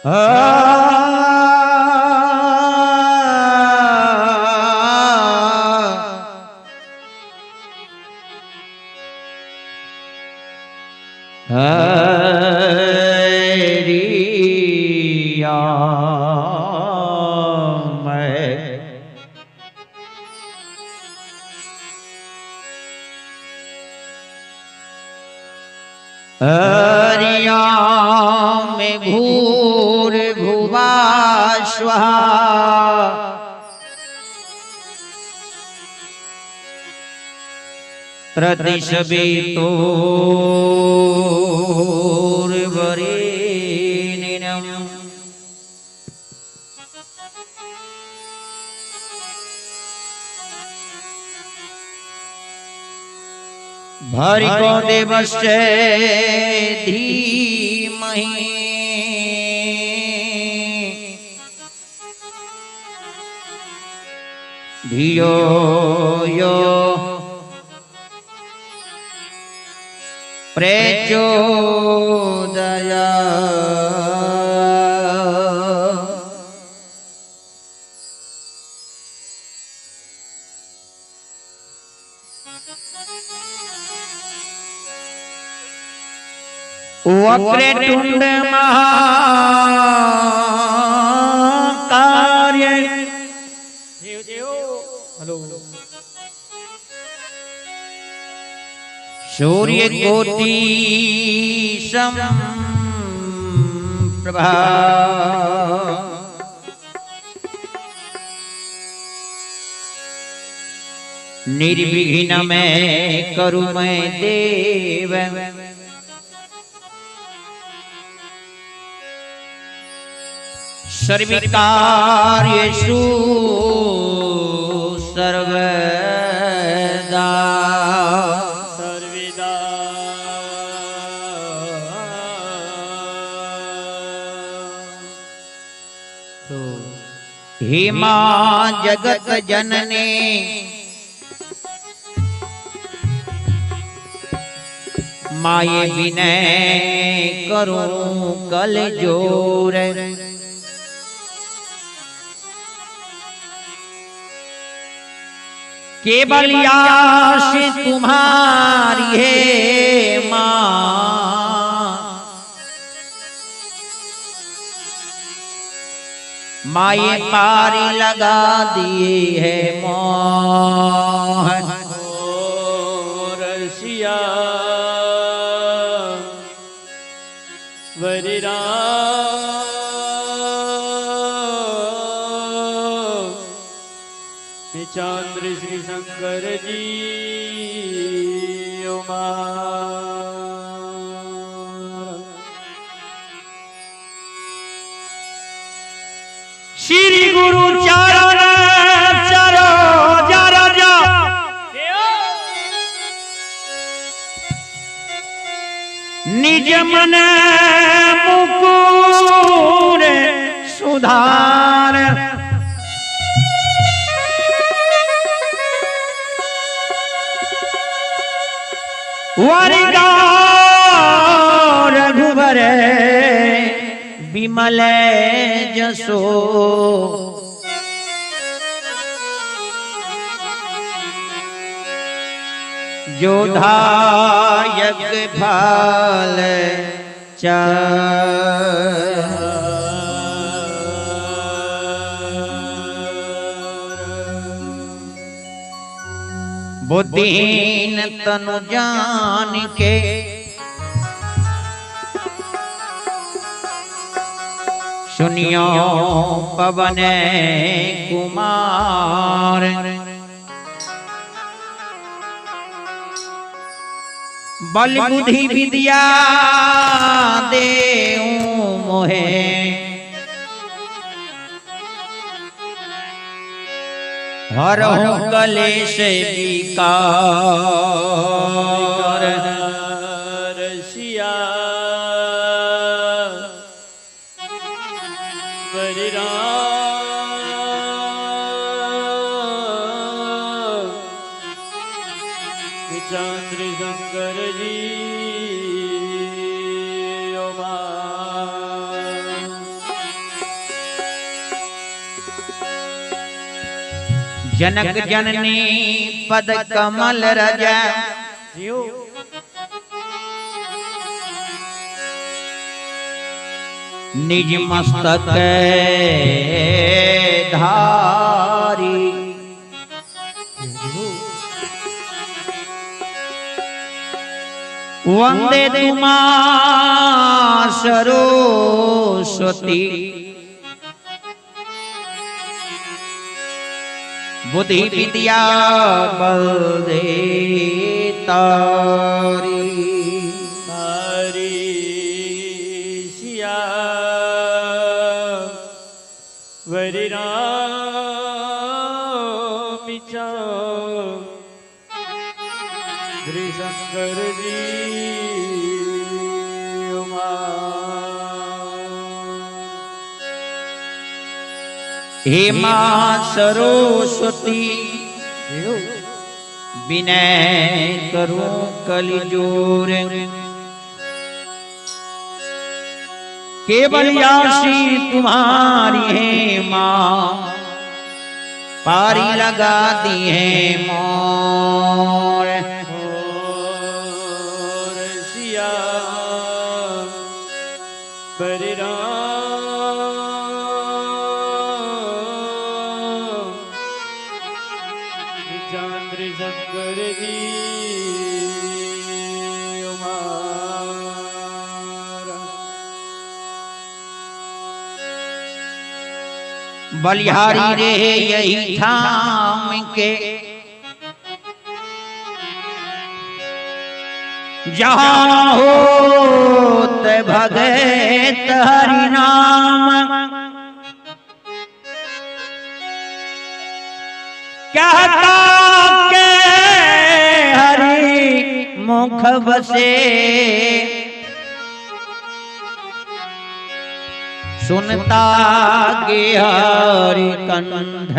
हरिया में घूर भुवा स्वाहा प्रतिशबे तोर वरेण्यम भर्गो देवस्य धीमहि धियो यो प्रचोदयात्। वक्रतुंड महाकाय सूर्य कोटि समप्रभा निर्विघ्न में करू मैं देव सर्वकार्येषु सर्वदा सर्वदा। तो हे मां जगत जननी माये विनय करूं कल जोर केवल आस तुम्हारी है मां माये पारी लगा दिए है मोह रसिया वरिरा चंद्र श्री शंकर जी श्री गुरु चरण चरो जर जा निज मन मुकुर सुधार वरिगा रघुवर विमल जसो जोधायक फल बुद्धिहीन तनु जान के सुनियो पवन कुमार बल बुद्धि विद्या देऊं मोहे हरहु कलेश विकार रसिया वरिरा चंद्र शंकर जी जनक जननी पद कमल रज निज मस्तक धारी वंदे तुमा सरस्वती बुद्धि विद्या बल देतारी तारी सिया वरी रामिचा श्री शंकर जी हे मां सरस्वती विनय करूं कलिजोर केवल आशी तुम्हारी है मां पारी लगा दी है मोर सिया चंद्र शंकर जी बलिहारी रे यही थाम के जहाँ होत भगत हरि नाम कहता के हरि मुख बसे सुनता के हरि कंठ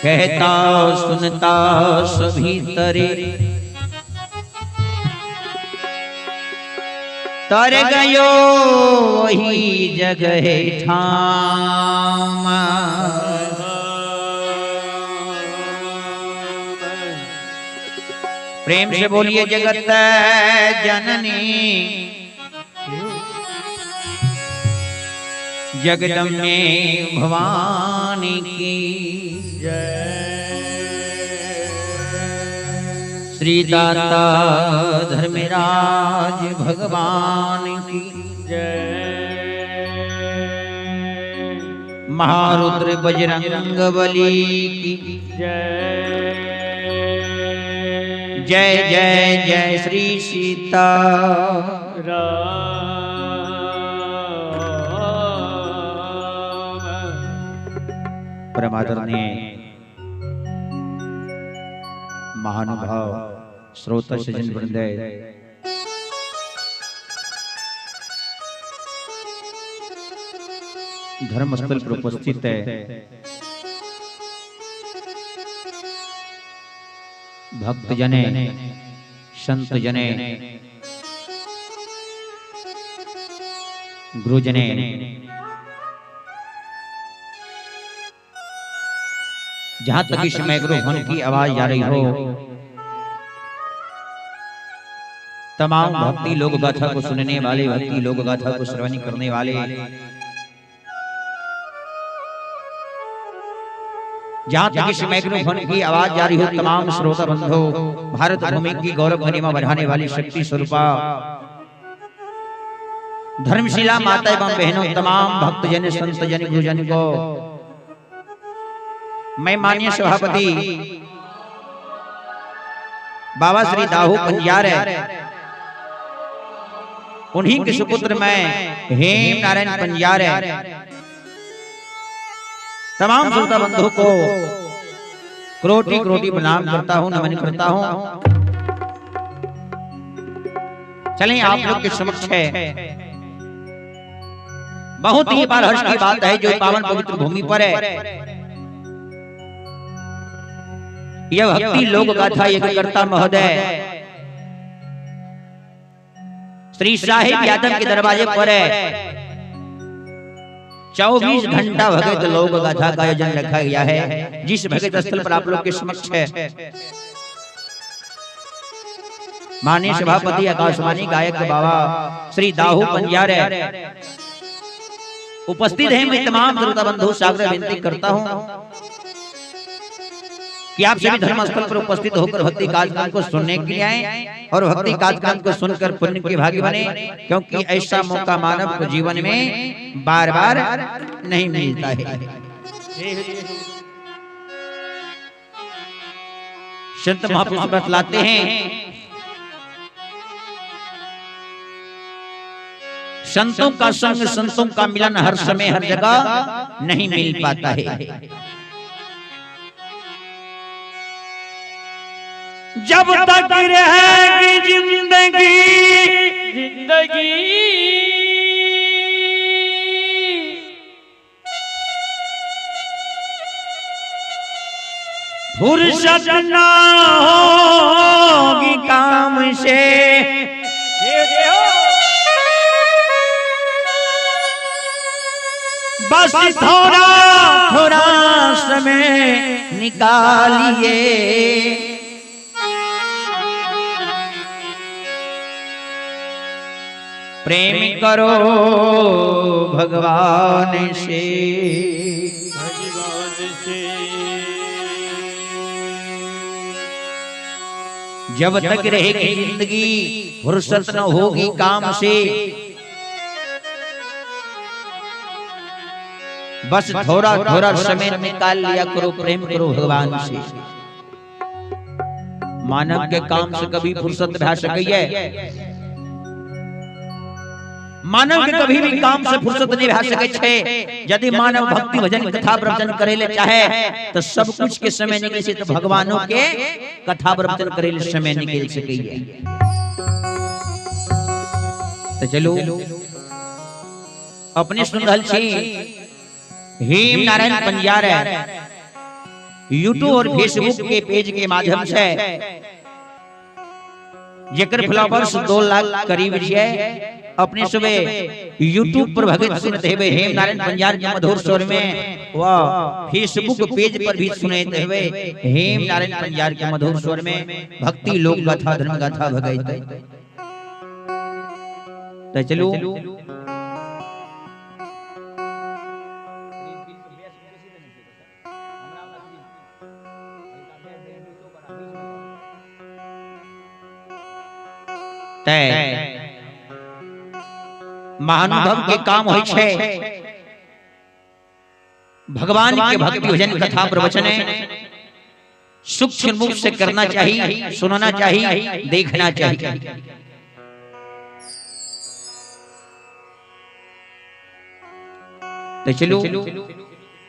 कहता सुनता सभी तरे तर गयो वही जगह ठाम प्रेम से बोलिए जगत जननी जगदम्बे भवानी की श्री दाता धर्मराज भगवान की महारुद्र बजरंग बली की जय जय जय श्री सीता परमादरणीय महानुभाव श्रोता सज्जन वृंद धर्मस्थल पर उपस्थित है भक्त जने संत जने गुरुजने जहां तक इस माइक्रोफोन की आवाज जा रही हो तमाम भक्ति लोक गाथा को सुनने वाले भक्ति लोक गाथा को श्रवण करने वाले जहां तक इस माइक्रोफोन की आवाज जारी हो तमाम श्रोता बंधु भारत भूमि की गौरव गरिमा बढ़ाने वाली शक्ति स्वरूपा धर्मशिला माता एवं बहनों तमाम भक्तजन संत जन गुरुजन को मैं माननीय सभापति बाबा श्री दाहू पंजार उन्हीं के सुपुत्र मैं हेम नारायण पंजार तमाम श्रोता बंधु को कोटि कोटि प्रणाम करता हूं नमन करता हूं। चलें आप लोग के समक्ष है बहुत ही बार हर्ष की बात है जो पावन पवित्र भूमि पर है यह भक्ति लोक गाथा एक करता महोदय श्री साहिब यादव के दरवाजे पर है 24 घंटा भगत लोक गाथा का आयोजन रखा गया है, जिस भगत स्थल पर आप लोग के समक्ष है माननीय सभापति आकाशवाणी गायक बाबा श्री दाहू पंजारे उपस्थित हैं। मैं तमाम श्रोता बंधु सागर विनती करता हूं कि आप सभी धर्मस्थल पर उपस्थित होकर भक्ति कार्यक्रम को सुनने के लिए आए और भक्ति कार्यक्रम को सुनकर पुण्य के भागी बने, क्योंकि ऐसा मौका मानव को जीवन में बार बार नहीं मिलता है। संत महापुरुष बतलाते हैं, संतों का संग संतों का मिलन हर समय हर जगह नहीं मिल पाता है। जब तक रहेगी जिंदगी जिंदगी फुर्सत ना होगी काम से, बस थोड़ा थोड़ा समय निकालिए, प्रेम करो भगवान से। जब तक रहेगी जिंदगी फुर्सत न होगी काम से, बस थोड़ा थोड़ा समय निकाल लिया करो, प्रेम करो भगवान से। मानव के काम से कभी फुर्सत भा सकी है? मानव के कभी भी काम से फुर्सत नहीं भा सके छे। यदि मानव भक्ति भजन कथा प्रवचन करे ले चाहे तो सब कुछ के समय निकल से, तो भगवानों के कथा प्रवचन करे ले समय निकल सके है। तो चलो अपने सुनल छी हेम नारायण पंजारे यूट्यूब और फेसबुक के पेज के माध्यम से, जेकर फॉलोअर्स 2 लाख करीब है। अपने सुबह यूट्यूब पर भगत सुनते हुए हेम नारायण पंजारे के मधुर स्वर में, व फेसबुक पेज पर भी सुनते हुए हेम नारायण पंजारे के मधुर स्वर में भक्ति लोक गाथा धर्म गाथा भगत। तो चलो महानुभव के काम होय छे, भगवान के भक्ति भजन कथा प्रवचन सूक्ष्म मुख से करना चाहिए, सुनना चाहिए, देखना चाहिए। तो चलो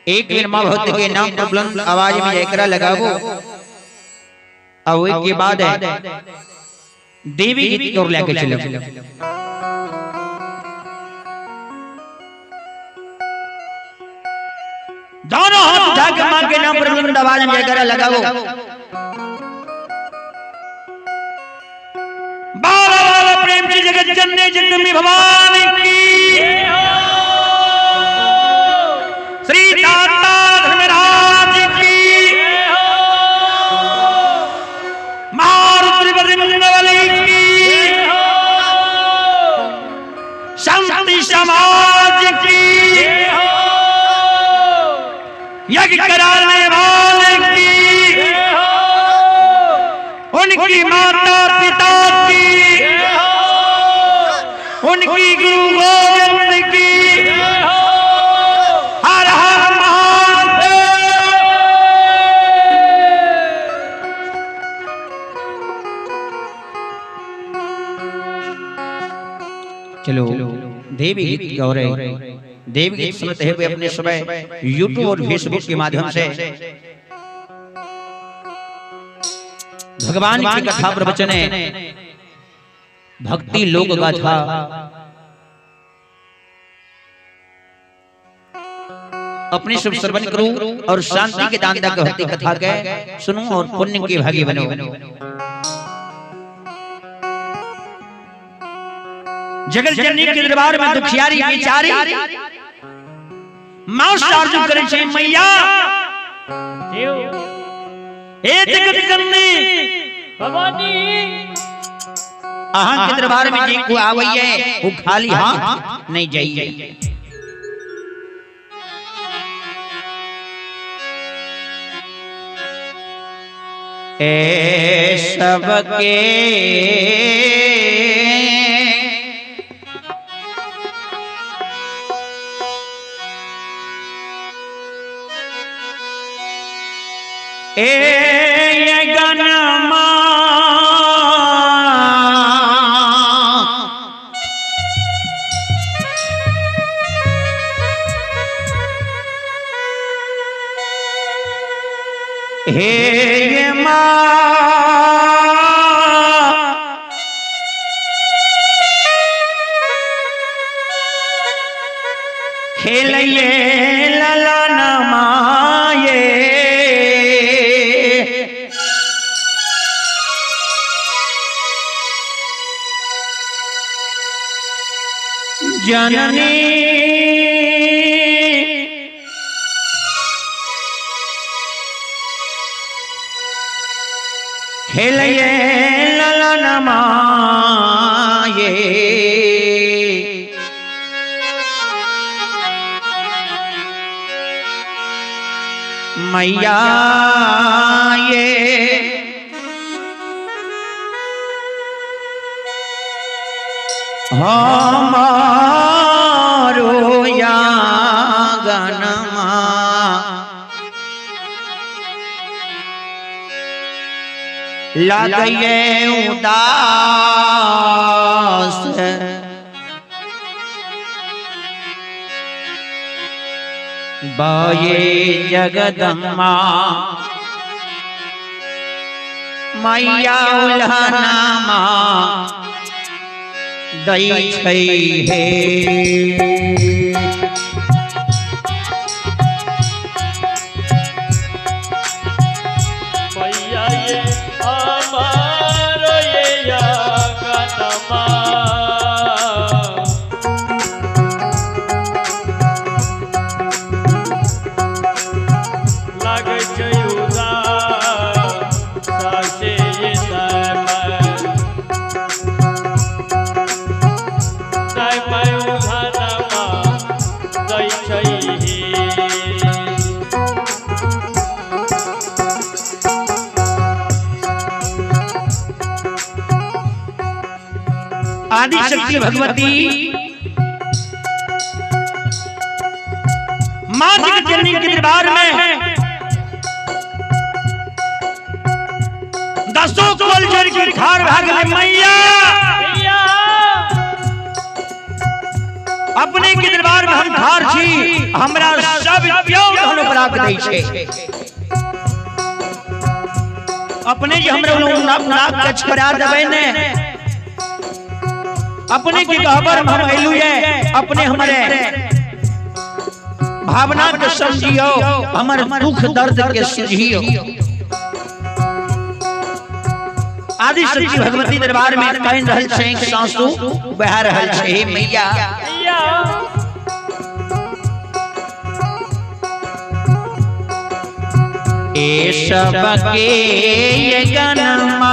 एक दिन मां भक्त के नाम पर बुलंद आवाज में जयकारा लगाओ, और एक के बाद देवी गीत की ओर लेके चलो। दोनों हाथ उठा के मां के नाम पर बुलंद आवाज में जयकारा लगाओ। बाबा बाबा प्रेम से जगत जननी जगदम्बे भवानी की, श्री दाता धर्मराज की, मारुति वृंदावली की, शांति समाज की, यज्ञ कराने वाले की, उनकी माता पिता की, उनकी गुरु गोविंद की, हर हर महादेव। चलो देवी गीत की ओर देवी गीत सुनते हुए अपने समय यूट्यूब और फेसबुक के माध्यम से भगवान की कथा प्रवचन भक्ति लोक गाथा अपने शुभ श्रवण करो और शांति के दान दा भक्ति कथा के सुनो और पुण्य के भागी बनो। जगत जननी के दरबार में दुखियारी बेचारी मांस अर्जुन करे छे मैया देव हे जगत करने भवानी अहां के दरबार में जे को आवैये वो खाली हाथ नहीं जाइए। ए सबके ए गनमा हे माँ खेलिए ललन माये जननी खेलिए ललन माये मैया ये हमारो यागनमा लगिए उदास बाये जगदम्मा मैया उल्हनामा दई छै हे मैया ये हमारो ये यागनमा लागे छै उदास सासे ये दाई उधानमा दई छै हे आदि शक्ति भगवती मां जगत जननी के दरबार में दसों कोल जर की खार भाग ले मैया अपने के दरबार में हम खार छी हमरा सब क्यों धन प्राप्त दै छै अपने जे हमरा नाक कच करा देबै ने अपने की कहबर हम एलू है अपने हमारे भावना के समझियो हमारे दुख दर्द के सुझियो आदि शक्ति भगवती दरबार में कह रहल छै सासू बह रहल छै हे मैया ए सबके ये गनमा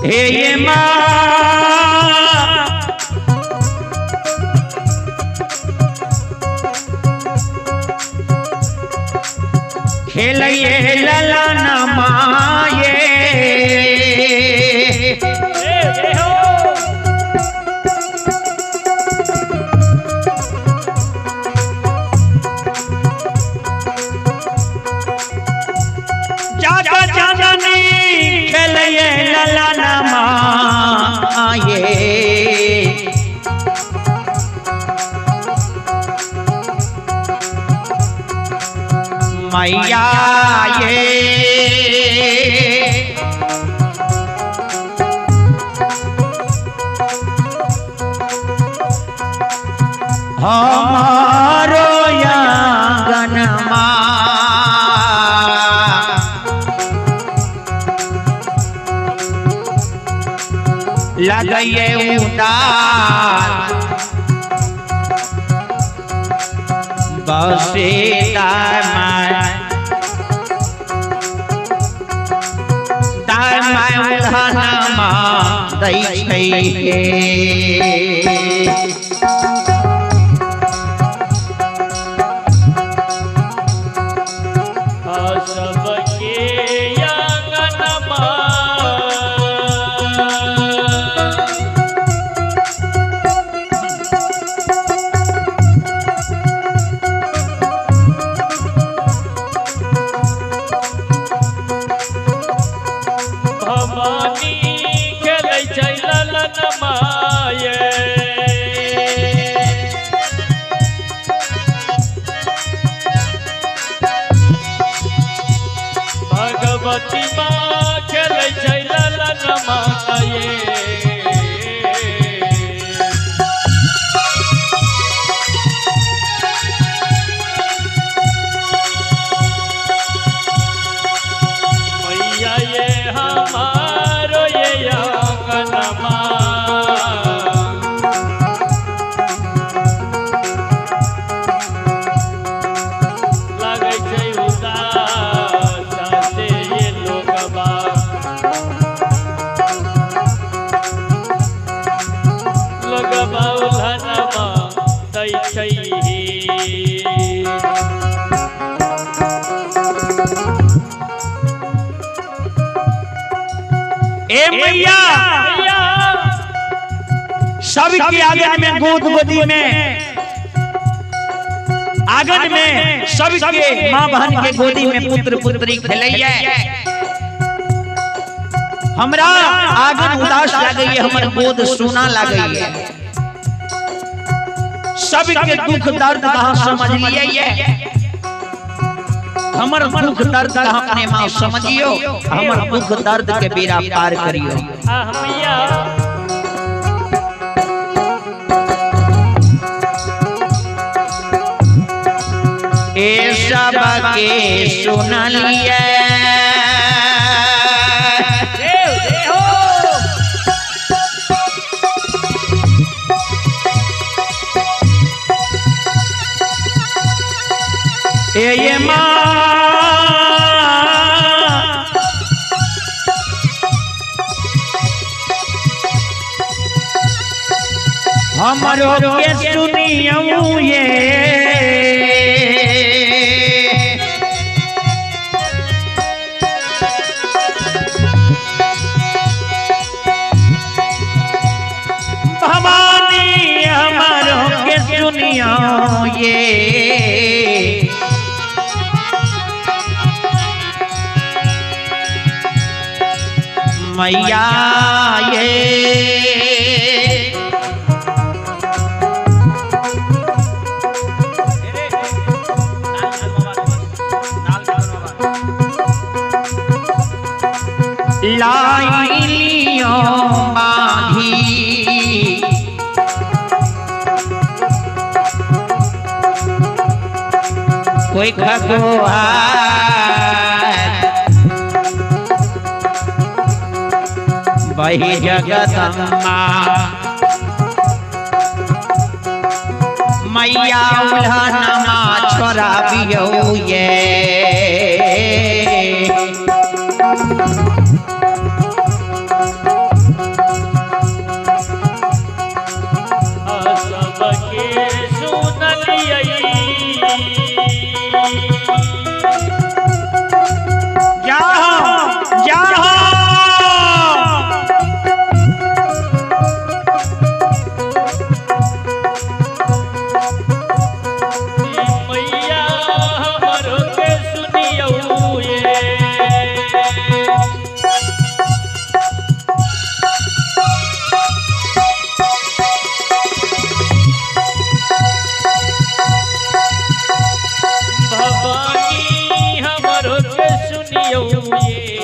हे ये माँ खेलिए ललन माये जागा जननी खेलिए ललन माये मैया ये हमारो यागनमा लगइए उदार बसे दाय उल्हानमा दै छै सबके आंगनमा भवानी खेलै छै ललनमा ये भगवती माँ खेलै छै ललनमा ये मैया ये हमारो ये आंगनमा लागै छै उदास से ये लोगबा उल्हानमा दै छै ए मैया सबके आंगन में गोद गोदी में आंगन में सबके माँ बहन के गोदी में पुत्र पुत्री खेलैया हमरा आंगन उदास लागैए हमर गोद सूना लागैए सबके दुख दर्द कहाँ समझ लिये हमर दुख दर्द का अपने माँ समझियो हमर दुख दर्द के बेड़ा पार करियो मैया ए सब के सुन लिए ये माँ हमरो के सुनियो ये भवानी हमरो के सुनियो ये मैया ये लाइलियों माही कोई खगोआ वही जगदम्बा मैया उल्हानमा छोरा बियो ये सबके सुन लिये मैया हमरो के सुनियो ये भवानी हमरो के सुनियो ये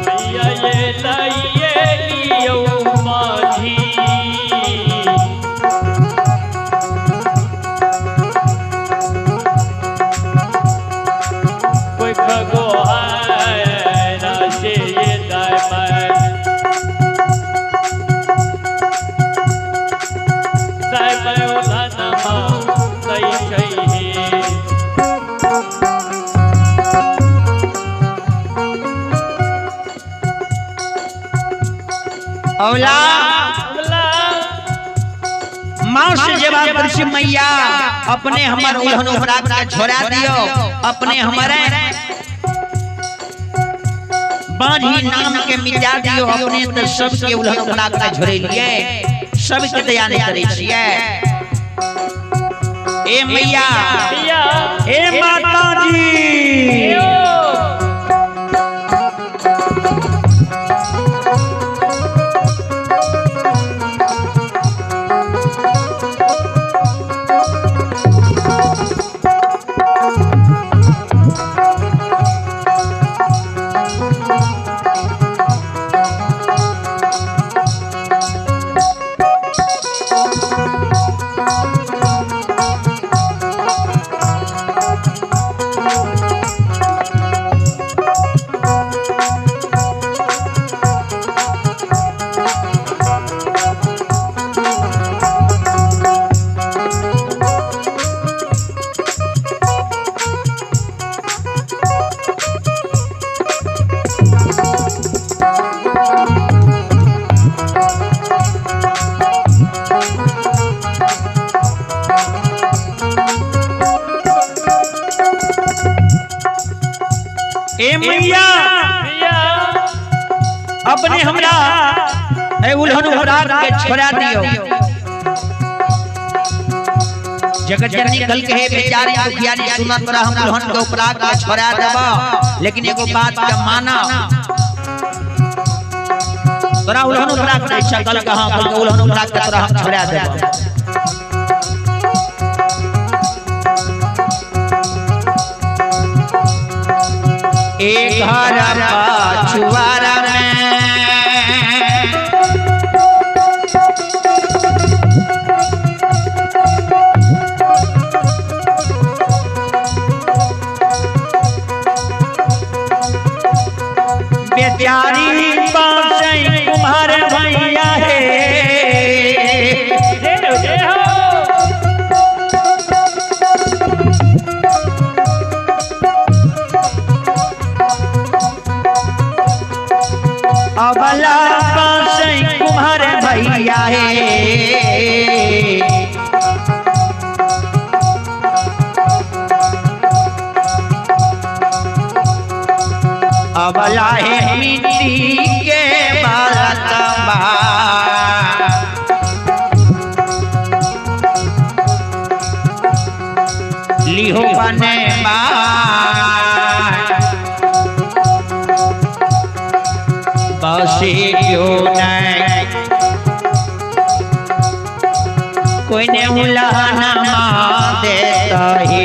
मैया ये लाइए लियो माझी औला माँ से जवाब कृषि मैया अपने हमार उल्हन उपराग का छोड़ा दियो, अपने हमारे बांझी नाम के मिटा दियो, अपने तो सबके उल्हन उपराग का झोरे लिए सबके दया नहीं करे छिए। ए मैया ए माता जी ए मैया अपने हमरा ए उल्हन उपराग के छोड़ा दियो। जगत जननी कल कहे बेचारी दुखियारी सुनत रह हम उल्हन के उपराग के छोड़ा देबा, लेकिन एगो बात के माना तोरा उल्हन उपराग के शकल कहां कल के उल्हन उपराग के तोरा हम छोड़ा देबा। एक घर पाछुआरा में बेचारी बांसई कुम्हार भैया है अबला बांसई कुम्हार भैया है। अबला है मिट्टी के बालतबा लिहो बने बसे क्यों नहीं कोई ने उल्हना देता है।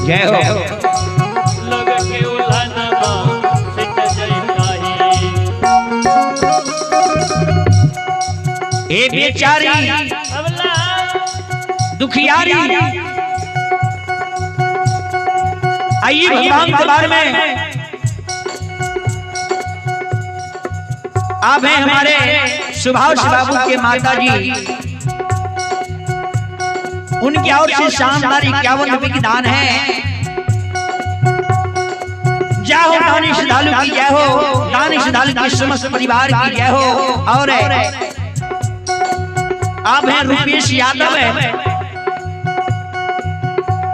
जय हो। लोग के उल्हनमा सिट जई काही ए बेचारी अबला दुखियारी आइए भगवान दरबार में आप हैं हमारे सुभाष बाबू के माता जी, उनकी ओर से शानदार 51 रुपए की दान है। जय हो दानिश श्रद्धालु की जय हो, दानिश श्रद्धालु के समस्त परिवार की जय हो। और आप हैं रुपेश यादव है,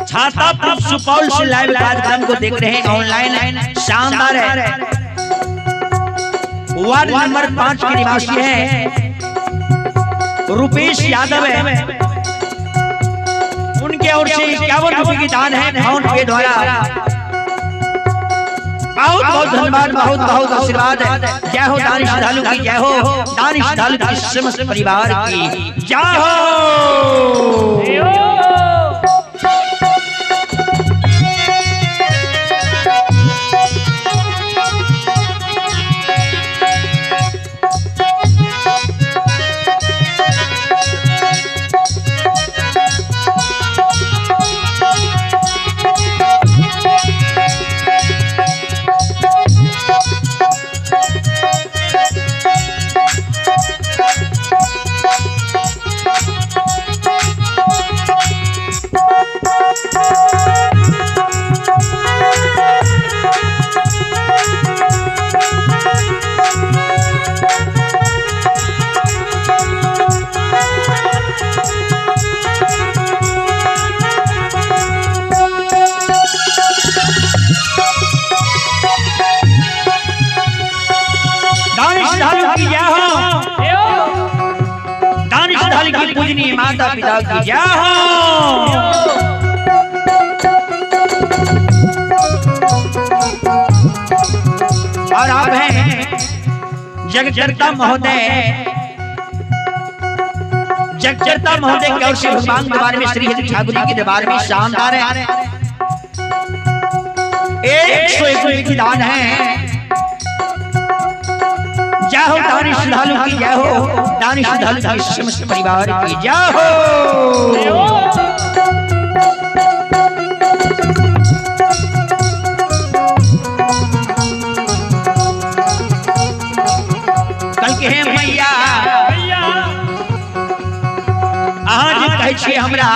छातापुर सुपौल से लाइव कार्यक्रम को देख रहे हैं ऑनलाइन, शानदार है। वार्ड नंबर 5 के निवासी है रुपेश यादव है, उनके ओर से 51 रुपए की दान है अकाउंट के द्वारा। बहुत बहुत धन्यवाद, बहुत बहुत आशीर्वाद है। जय हो दानिश श्रद्धालु की जय हो, दानिश श्रद्धालु के समस्त परिवार की जय हो। पूजनीय माता पिता की जय हो। और आप हैं जगजर्ता महोदय, जगजर्ता महोदय की ओर से भगवान दरबार में श्री हरि ठाकुर जी के दरबार में शानदार है 101 की दान है। जय हो दानिश श्रद्धालु की जय हो, दानिश श्रद्धालु के समस्त परिवार की जय हो। कल के हैं मैया आज कहै छियै हमरा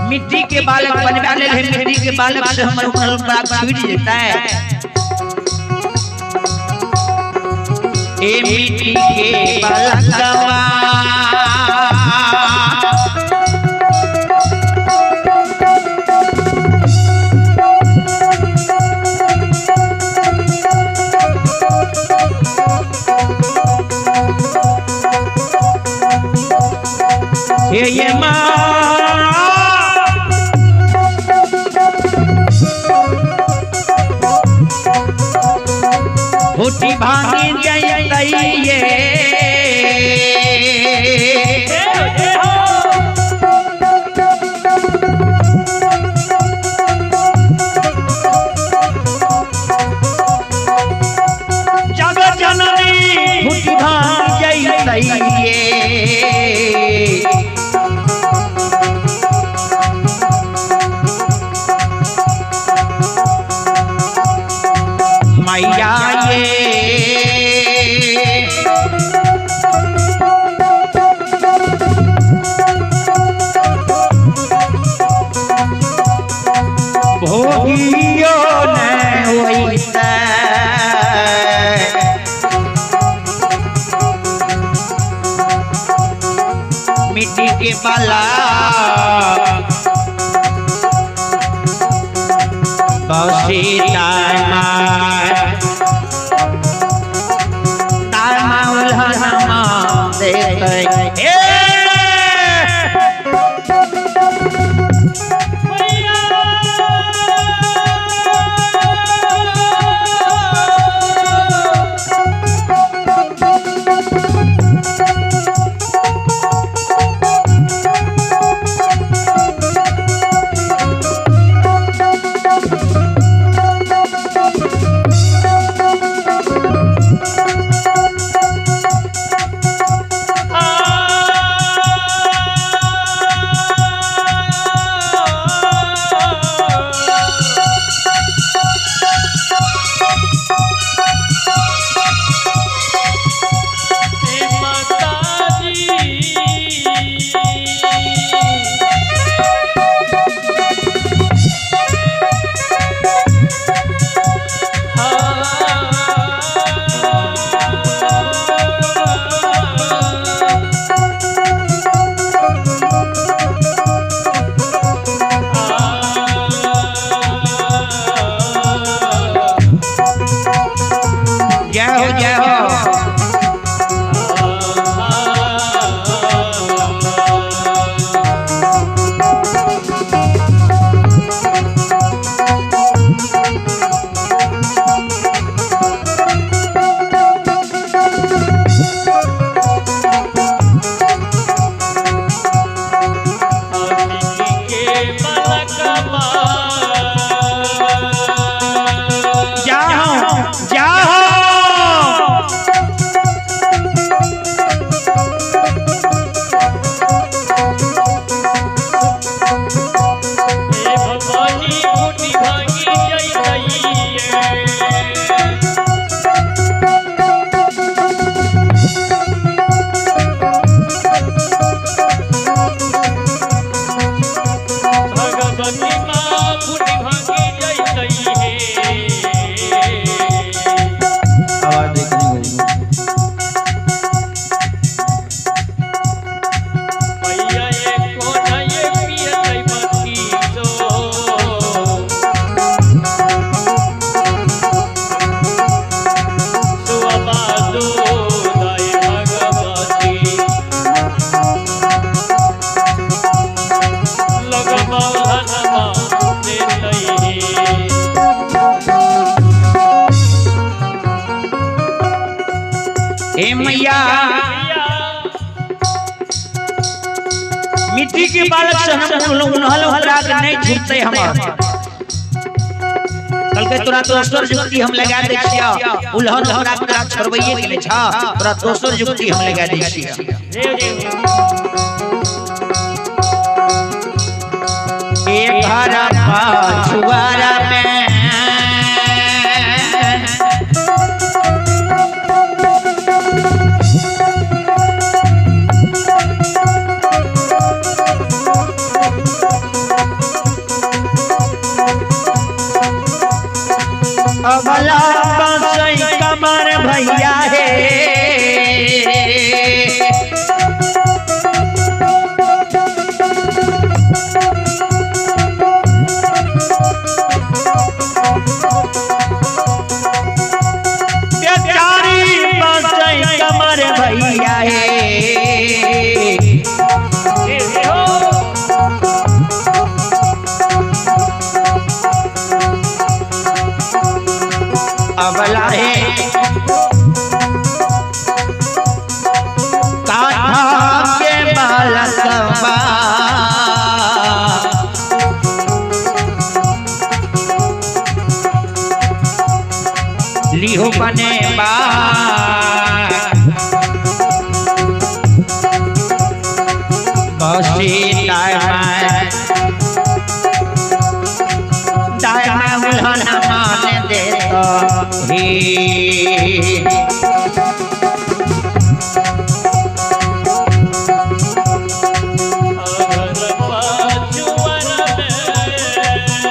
मिट्टी के बालक बनवा ले, मिट्टी के बालक से हमर बड़ा छूट जाता है। ए मिट्टी के बालकवा ये माँ होती भांगी जय जगत जननी होती भांगी जय मैया भोगियो ने वैसे मिट्टी के बाला बसी बालकमा जाओ जाओ हे भवानी फूटी भागी जइतइए भगवती माँ फूटी भागी जइतइए आवाज देखनी मैया ये कोना ये पियतइ बत्ती सो सुअबादो दाई भगवती लगमा धनमा देतइहे हे मैया मिट्टी के बालक से हम उन्हल उपराग नहीं छूटते हमार कल के तोरा दोसर जुक्ति हम लगा दै छिया उल्हन उपराग तोरा छोड़बैए के नै छा तोरा दोसर जुक्ति हम लगा दै छिया एक घर पाछुआरा में अबला बसई कमर भैया हे बेचारी बसई कमर भैया हे अबला है कान्हा के बालकवा लिहो बने बा बसी दाय उल्हन मान देता ही अगर पाचुवर में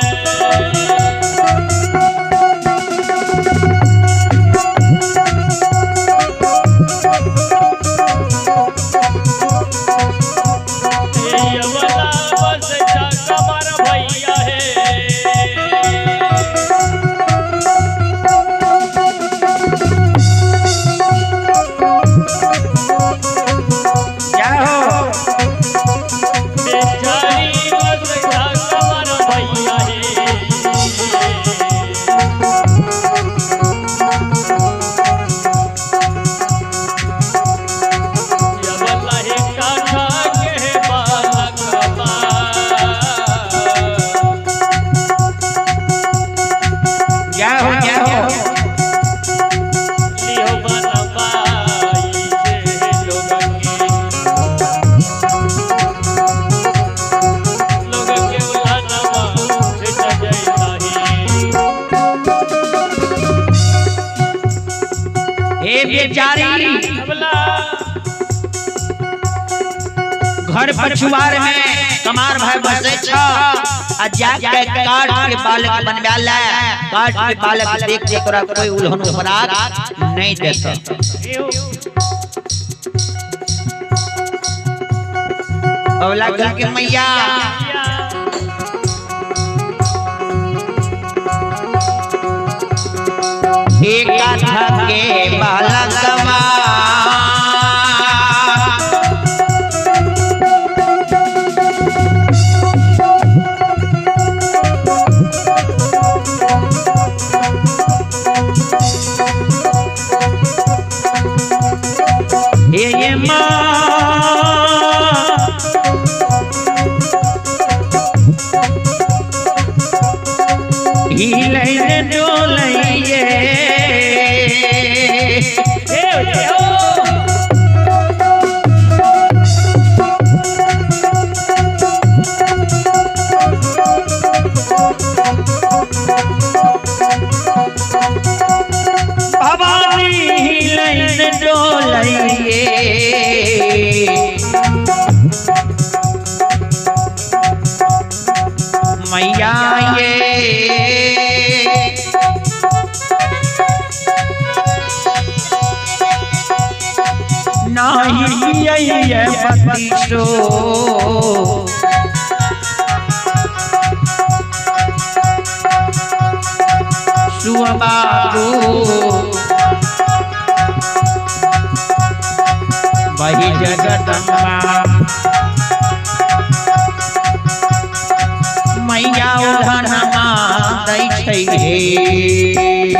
यवला बसता कमर भैया जाओ बेचारी बसता कमर भैया यवला हे काठा के बालकमा जाओ जाओ लिहो बनवाई से लोगन के उलानमा से जइताही ए बेचारी अबला घर पछुआर में कमार भाई बसे छ आ जाके काट के बालक बनवाला काट के बालक देख के तोरा कोई उल्हन उपराग नहीं देता अबला कल के मैया एक कथा के बालकवा ये माँ हिले डोलैये भवानी हिले डोलैये मैया ये नाही ये बतीसो सुबाबू वही जगदम्बा मैया उधारमा दै छै हे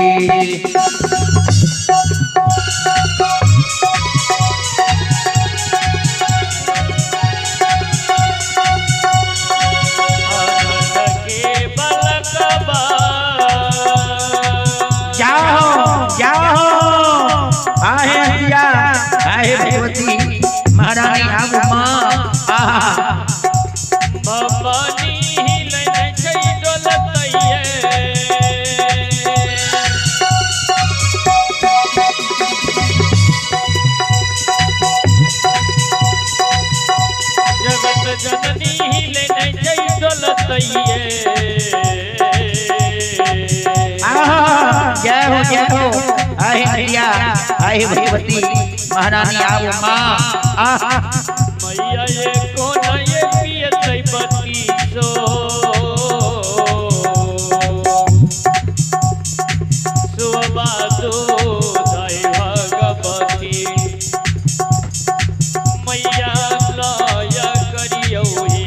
आहे भगवती महारानी आब माँ आहा भवानी हिले छै डोलतैये जगत जननी हिले छै डोलतैये जय हो आहे मैया आहे भगवती महारानी आब माँ आहा मैया ये कोना ये पियतै बतीसो सुबादो दाई भगवती मैया लया करियौ हे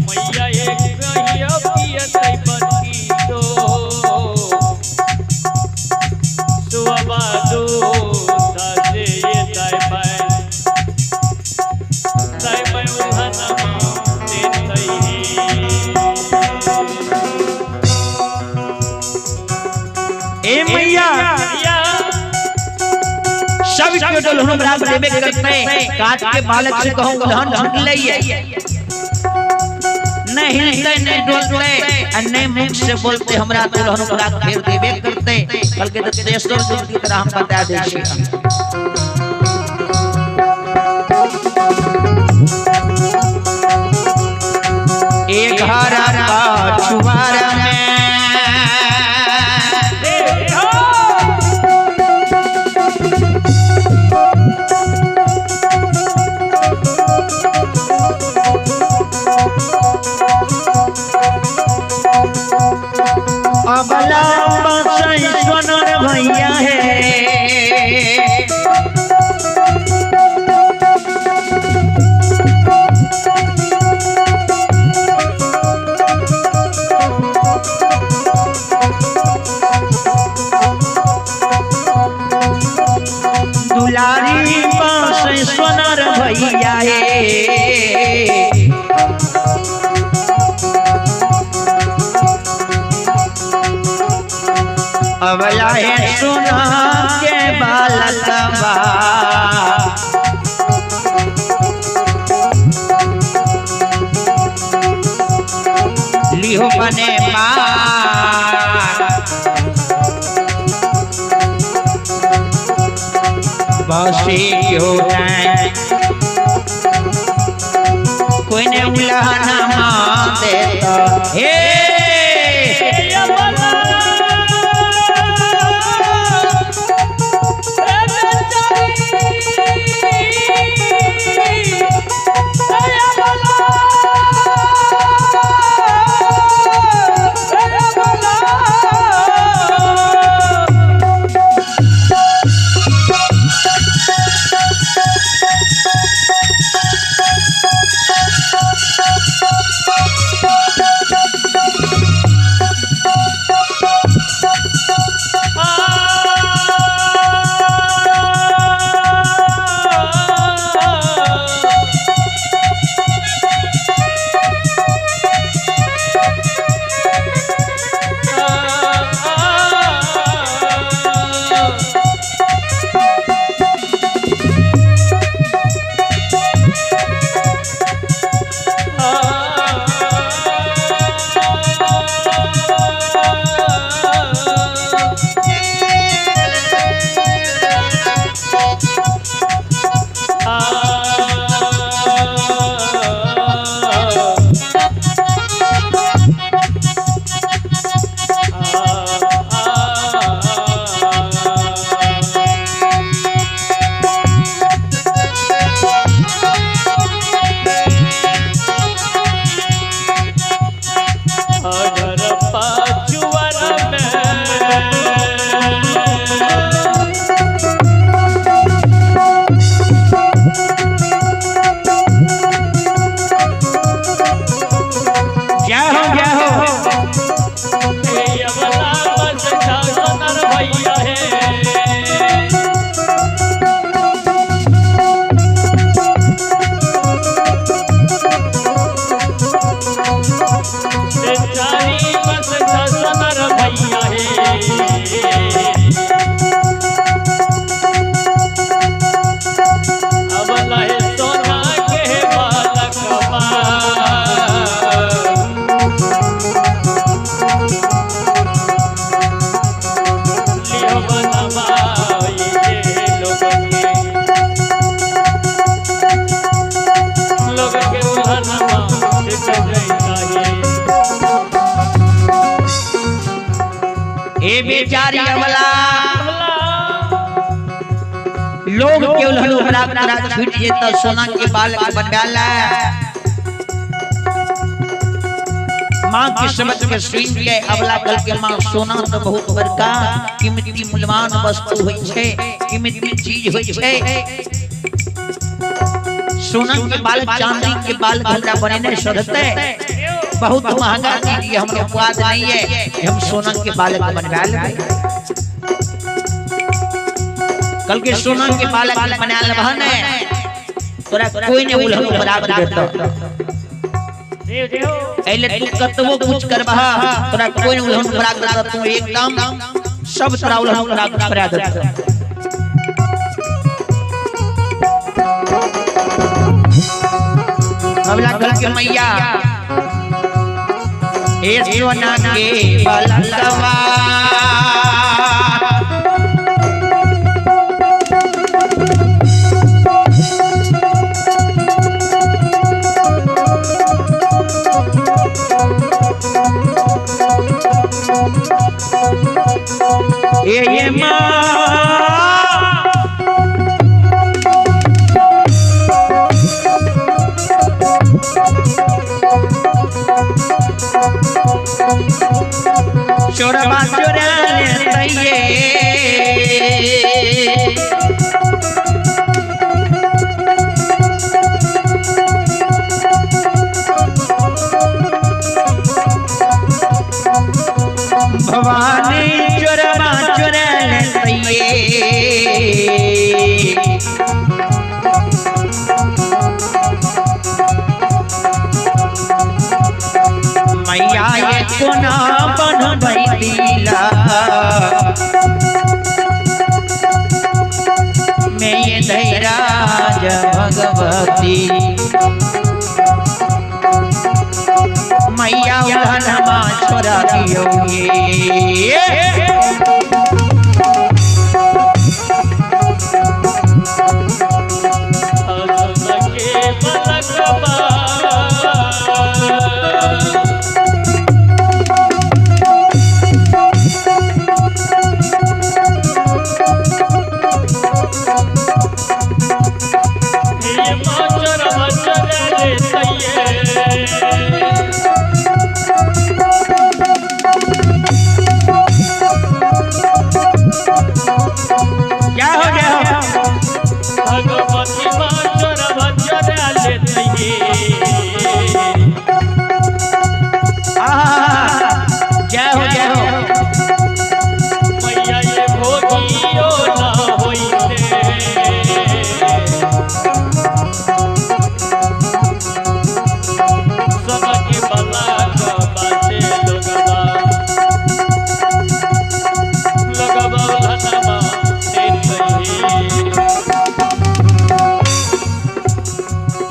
मैया ये कहियो पियतै बतीसो सुबादो दासे ये दाई बाई ए मैया सब के डोल हम रात देवे करते काट के बालक से कहूं धन झंड लइए नहीं हिलते नहीं डोलते अन्य मुख से बोलते हमरा दुल्हन पूरा घेर देवे करते कल के तेसर दिन की तरह हम बता दे छी एक हरा का छुआरा में अबला बसई सोनर भैया है दुलारी बसई सोनर भैया है अबला है सोना के बालकवा लिहो बने बसी क्यों नहीं कोई ने उलाना मां देता हे अगर पाचुवर में बेचारी अबला लोग केवल हमरा करा छूट जेता सोना के बालक बनवाला मां के शब्द के सुन के अबला कल के मां सोना तो बहुत बड़का कीमती मूल्यवान वस्तु होय छे कीमती चीज होय छे सोना के बालक चांदी के बालक हमरा बने शोधते बहुत महंगा चीज हमरा पास नहीं है हम सोना के बालक बनवा लेबै कल के सोना के बालक बना लेबहन तोरा कोई नहीं उलहन बराबर देतो एले तू कतबो कुछ करबह तोरा कोई नहीं उलहन बराबर देतो तू एकदम सब तोरा उलहन बराबर करा देतो अबला कल के मैया ए सोना के बालकवा ये मां चोरबा चोरा लेते भवानी चोरबा चोरा लेते मैया ये कोना बनबै दिला मैं ये धैराज भगवती मैया उलहनमा छोड़ा दियो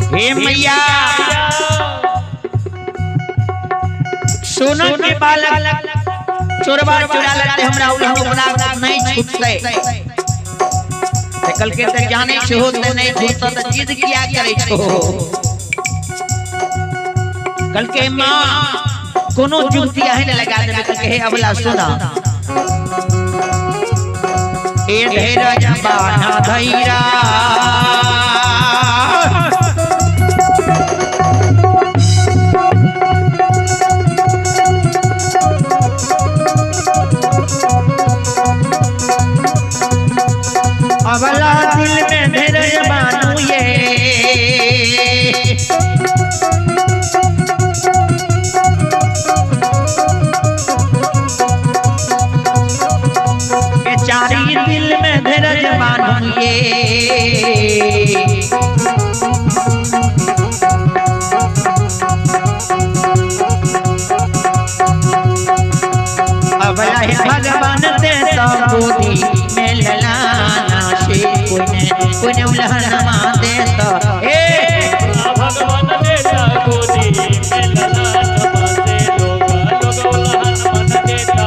ये मैया सोना के बालक चोरबा चुरा लेते हमरा उलहन नहीं छूटते कल के तक जाने से होते नहीं छूटता तो जिद किया करे छो कल के मां कोनो जुक्ति आहे लगा देबे कल के हे अबला सुना ए धैर्य बाना धैरा ये अब है भगवान देता गोदी में ललाना से कोई ने उल्हनमा देता भगवान देता गोदी में ललाना से लोग उल्हन मन देता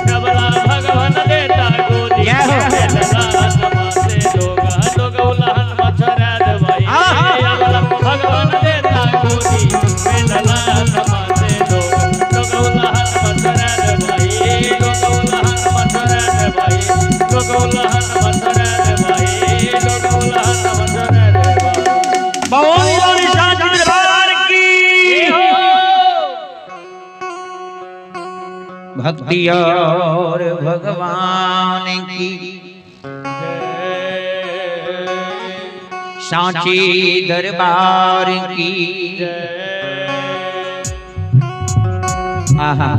प्रबला भगवान देता गोदी में ललाना से लोग उल्हन मछरद भाई भगवान देता गोदी में ललाना से लोग उल्हन मछरद भाई लोग उल्हन मछरद भाई लोग उल्हन मछरद भाई लोग उल्हन मछरद भाई भक्ति और भगवान की सांची दरबार की आहा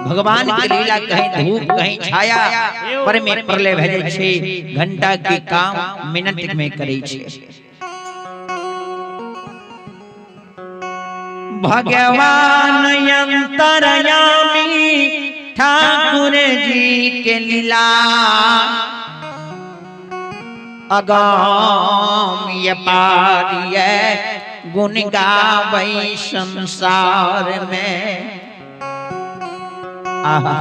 भगवान की लीला कहीं धूप कहीं छाया पर में प्रलय भेजे छे घंटा के काम मिनट में करे छे भगवान अंतर्यामी ठाकुर जी के लीला अगाम पारिय गुण गावै संसार में आहा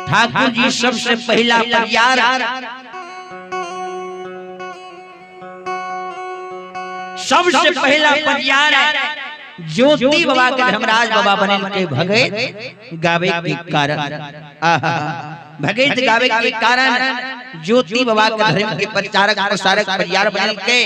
ठाकुर जी सबसे पहला प्यार सबसे पहला प्यार ज्योति बाबा के धर्मराज बाबा बने के भगत गावे के कारण आहा भगत गावे के कारण ज्योति बाबा के धर्म के प्रचारक प्रसारक प्यार बन के